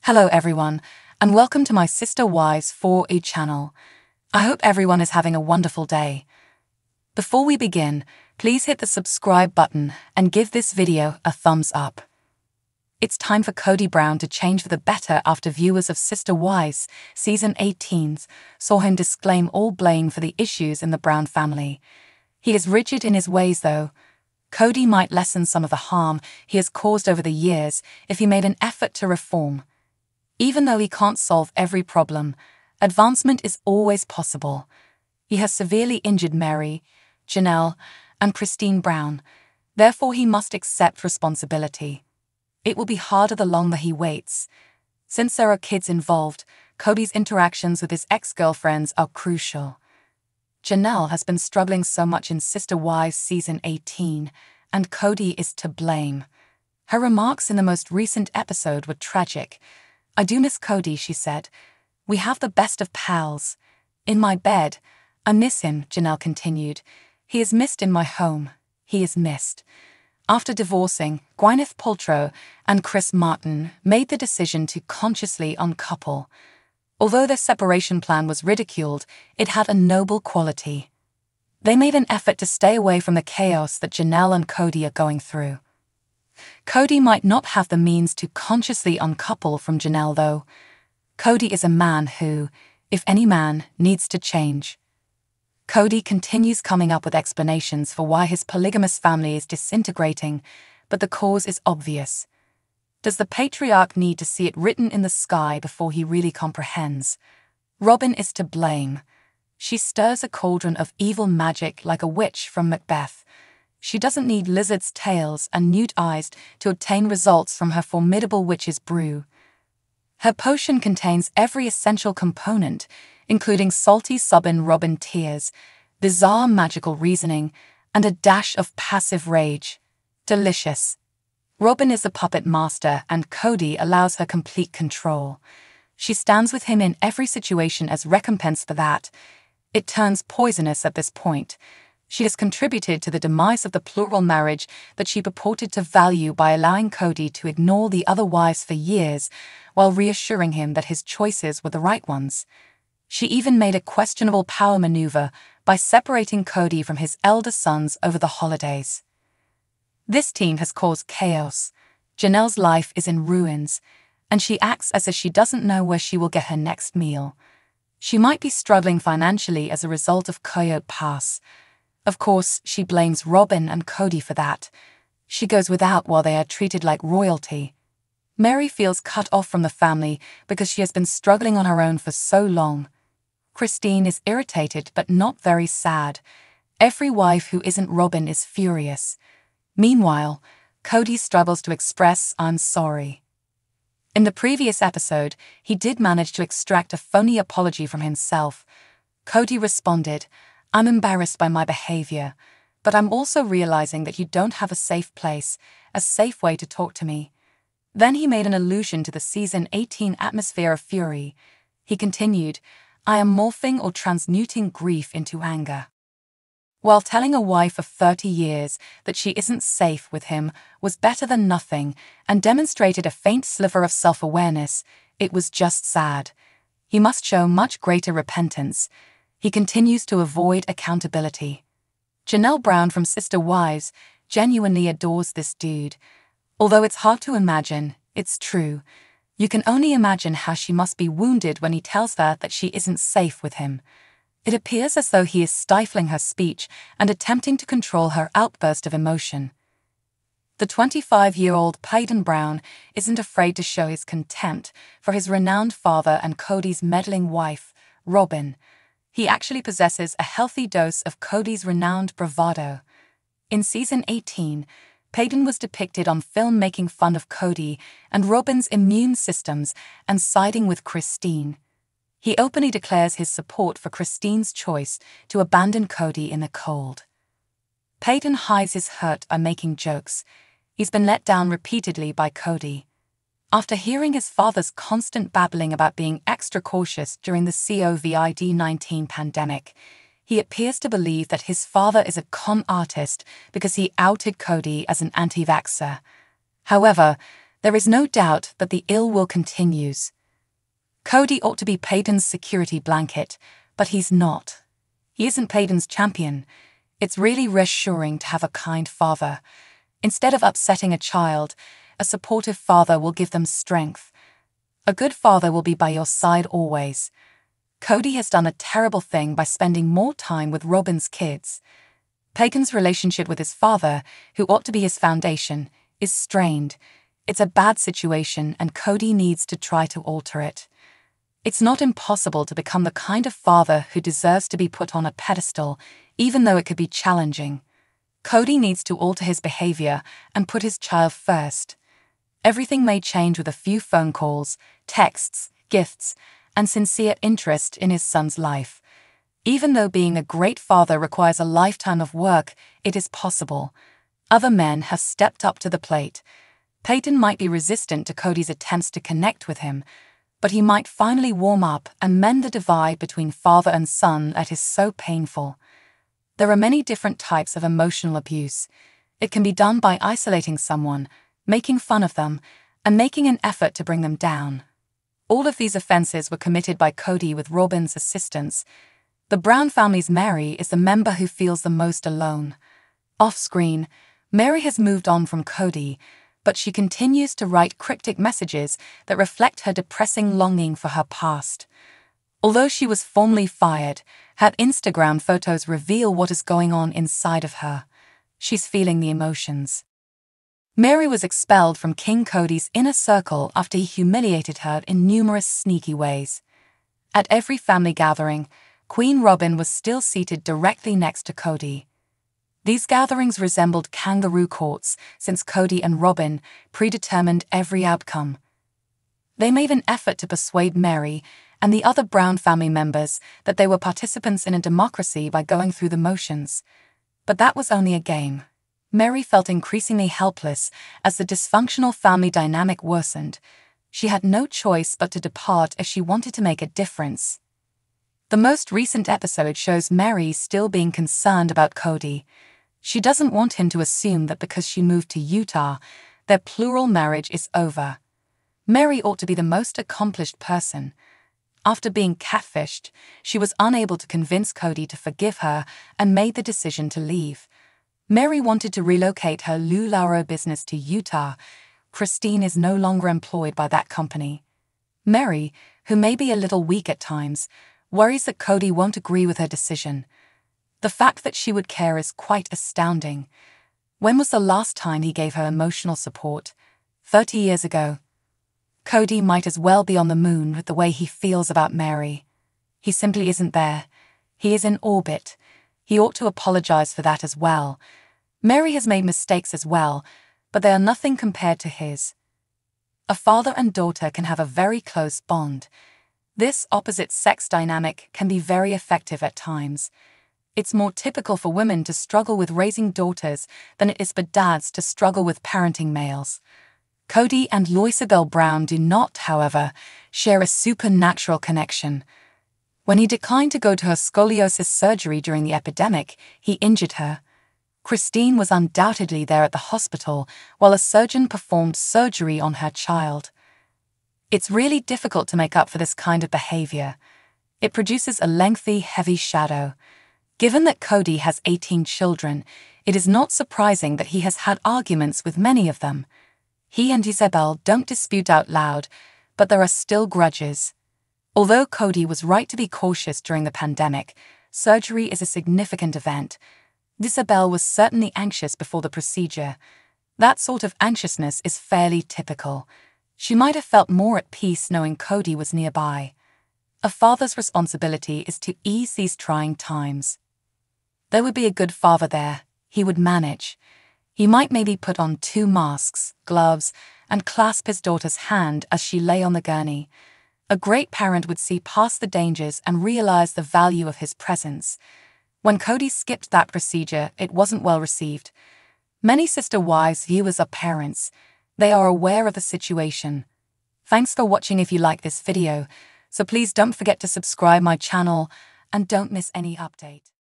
Hello everyone, and welcome to my Sister Wives 4E channel. I hope everyone is having a wonderful day. Before we begin, please hit the subscribe button and give this video a thumbs up. It's time for Kody Brown to change for the better after viewers of Sister Wives Season 18 saw him disclaim all blame for the issues in the Brown family. He is rigid in his ways though. Kody might lessen some of the harm he has caused over the years if he made an effort to reform. Even though he can't solve every problem, advancement is always possible. He has severely injured Mary, Janelle, and Christine Brown, therefore he must accept responsibility. It will be harder the longer he waits. Since there are kids involved, Kody's interactions with his ex-girlfriends are crucial. Janelle has been struggling so much in Sister Wives Season 18, and Kody is to blame. Her remarks in the most recent episode were tragic. "I do miss Kody," she said. "We have the best of pals. In my bed, I miss him," Janelle continued. "He is missed in my home. He is missed." After divorcing, Gwyneth Paltrow and Chris Martin made the decision to consciously uncouple. Although their separation plan was ridiculed, it had a noble quality. They made an effort to stay away from the chaos that Janelle and Kody are going through. Kody might not have the means to consciously uncouple from Janelle though. Kody is a man who, if any man, needs to change. Kody continues coming up with explanations for why his polygamous family is disintegrating, but the cause is obvious. Does the patriarch need to see it written in the sky before he really comprehends? Robin is to blame. She stirs a cauldron of evil magic like a witch from Macbeth. She doesn't need lizards' tails and newt eyes to obtain results from her formidable witch's brew. Her potion contains every essential component, including salty Subin Robin tears, bizarre magical reasoning, and a dash of passive rage. Delicious. Robin is a puppet master, and Kody allows her complete control. She stands with him in every situation as recompense for that. It turns poisonous at this point. She has contributed to the demise of the plural marriage that she purported to value by allowing Kody to ignore the other wives for years, while reassuring him that his choices were the right ones. She even made a questionable power maneuver by separating Kody from his elder sons over the holidays. This team has caused chaos. Janelle's life is in ruins, and she acts as if she doesn't know where she will get her next meal. She might be struggling financially as a result of Coyote Pass. Of course, she blames Robin and Kody for that. She goes without while they are treated like royalty. Mary feels cut off from the family because she has been struggling on her own for so long. Christine is irritated but not very sad. Every wife who isn't Robin is furious. Meanwhile, Kody struggles to express "I'm sorry." In the previous episode, he did manage to extract a phony apology from himself. Kody responded, "I'm embarrassed by my behavior, but I'm also realizing that you don't have a safe place, a safe way to talk to me." Then he made an allusion to the Season 18 atmosphere of fury. He continued, "I am morphing or transmuting grief into anger." While telling a wife of 30 years that she isn't safe with him was better than nothing and demonstrated a faint sliver of self-awareness, it was just sad. He must show much greater repentance. He continues to avoid accountability. Janelle Brown from Sister Wives genuinely adores this dude. Although it's hard to imagine, it's true. You can only imagine how she must be wounded when he tells her that she isn't safe with him. It appears as though he is stifling her speech and attempting to control her outburst of emotion. The 25-year-old Peyton Brown isn't afraid to show his contempt for his renowned father and Kody's meddling wife, Robin. He actually possesses a healthy dose of Kody's renowned bravado. In Season 18, Peyton was depicted on film making fun of Kody and Robin's immune systems and siding with Christine. He openly declares his support for Christine's choice to abandon Kody in the cold. Peyton hides his hurt by making jokes. He's been let down repeatedly by Kody. After hearing his father's constant babbling about being extra cautious during the COVID-19 pandemic, he appears to believe that his father is a con artist because he outed Kody as an anti-vaxxer. However, There is no doubt that the ill will continues. Kody ought to be Peyton's security blanket, but he's not. He isn't Peyton's champion. It's really reassuring to have a kind father. Instead of upsetting a child, a supportive father will give them strength. A good father will be by your side always. Kody has done a terrible thing by spending more time with Robin's kids. Peyton's relationship with his father, who ought to be his foundation, is strained. It's a bad situation and Kody needs to try to alter it. It's not impossible to become the kind of father who deserves to be put on a pedestal, even though it could be challenging. Kody needs to alter his behavior and put his child first. Everything may change with a few phone calls, texts, gifts, and sincere interest in his son's life. Even though being a great father requires a lifetime of work, it is possible. Other men have stepped up to the plate. Peyton might be resistant to Kody's attempts to connect with him, but he might finally warm up and mend the divide between father and son that is so painful. There are many different types of emotional abuse. It can be done by isolating someone, making fun of them, and making an effort to bring them down. All of these offenses were committed by Kody with Robin's assistance. The Brown family's Mary is the member who feels the most alone. Off-screen, Mary has moved on from Kody, but she continues to write cryptic messages that reflect her depressing longing for her past. Although she was formally fired, her Instagram photos reveal what is going on inside of her. She's feeling the emotions. Mary was expelled from King Kody's inner circle after he humiliated her in numerous sneaky ways. At every family gathering, Queen Robin was still seated directly next to Kody. These gatherings resembled kangaroo courts since Kody and Robin predetermined every outcome. They made an effort to persuade Mary and the other Brown family members that they were participants in a democracy by going through the motions. But that was only a game. Mary felt increasingly helpless as the dysfunctional family dynamic worsened. She had no choice but to depart if she wanted to make a difference. The most recent episode shows Mary still being concerned about Kody. She doesn't want him to assume that because she moved to Utah, their plural marriage is over. Mary ought to be the most accomplished person. After being catfished, she was unable to convince Kody to forgive her and made the decision to leave. Mary wanted to relocate her LuLaRoe business to Utah. Christine is no longer employed by that company. Mary, who may be a little weak at times, worries that Kody won't agree with her decision. The fact that she would care is quite astounding. When was the last time he gave her emotional support? 30 years ago. Kody might as well be on the moon with the way he feels about Mary. He simply isn't there. He is in orbit. He ought to apologize for that as well. Mary has made mistakes as well, but they are nothing compared to his. A father and daughter can have a very close bond. This opposite-sex dynamic can be very effective at times. It's more typical for women to struggle with raising daughters than it is for dads to struggle with parenting males. Kody and Loisabelle Brown do not, however, share a supernatural connection. When he declined to go to her scoliosis surgery during the epidemic, he injured her. Christine was undoubtedly there at the hospital while a surgeon performed surgery on her child. It's really difficult to make up for this kind of behavior. It produces a lengthy, heavy shadow. Given that Kody has 18 children, it is not surprising that he has had arguments with many of them. He and Isabel don't dispute out loud, but there are still grudges. Although Kody was right to be cautious during the pandemic, surgery is a significant event. Isabel was certainly anxious before the procedure. That sort of anxiousness is fairly typical. She might have felt more at peace knowing Kody was nearby. A father's responsibility is to ease these trying times. There would be a good father there. He would manage. He might maybe put on 2 masks, gloves, and clasp his daughter's hand as she lay on the gurney. A great parent would see past the dangers and realize the value of his presence. When Kody skipped that procedure, it wasn't well received. Many sister wives viewers are parents. They are aware of the situation. Thanks for watching if you like this video, so please don't forget to subscribe my channel and don't miss any update.